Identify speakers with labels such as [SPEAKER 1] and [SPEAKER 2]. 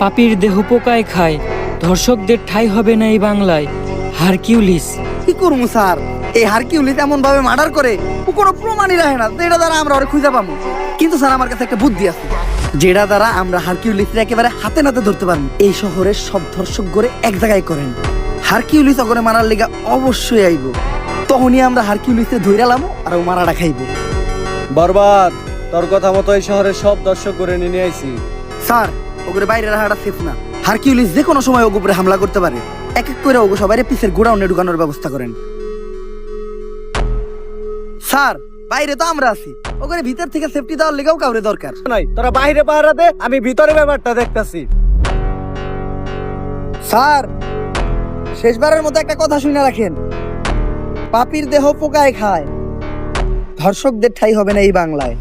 [SPEAKER 1] পাপীর দেহ পোকায় খায়, ধর্ষকদের ঠাঁই হবে না এই বাংলায়। হারকিউলিস।
[SPEAKER 2] কি করবো স্যার? এই হারকিউলিস এমন ভাবে মার্ডার করে ও কোনো প্রমাণই রাখে না যেটা দ্বারা আমরা ওরে খুঁজে পাবো। কিন্তু স্যার আমার কাছে একটা বুদ্ধি আছে যেটা দ্বারা আমরা হারকিউলিসকে একেবারে হাতে নাতে ধরতে পারবো। এই শহরের সব ধর্ষক গড়ে এক জায়গায় করেন, হারকিউলিস ওখানে মারার লেগা অবশ্যই আইব। তখনই আমরা হারকিউলিসকে ধইরালাম আর ও মারাটা খাইব।
[SPEAKER 3] বরবাদ, তোর কথা মতো এই শহরের সব দর্শক করে নিয়ে আইছি।
[SPEAKER 2] স্যার ওগুলো বাইরে রাখাটা সেফ না। হারকিউলিস যে কোনো সময় ওগুলো উপরে হামলা করতে পারে। এক এক করে ওগো সবাই পিসের গোডাউনে ঢুকানোর ব্যবস্থা করেন। স্যার বাইরে তো আমরা আছি, ওখানে ভিতর থেকে সেফটি দেওয়ার লেগেও কাউরে দরকার
[SPEAKER 3] নাই, তোরা বাইরে পাহারা দে, আমি ভিতরে ব্যাপারটা দেখতাছি।
[SPEAKER 2] স্যার শেষবারের মতো একটা কথা শুনে রাখেন, পাপীর দেহ পোকায় খায়, ধর্ষকদের ঠাঁই হবে না এই বাংলায়।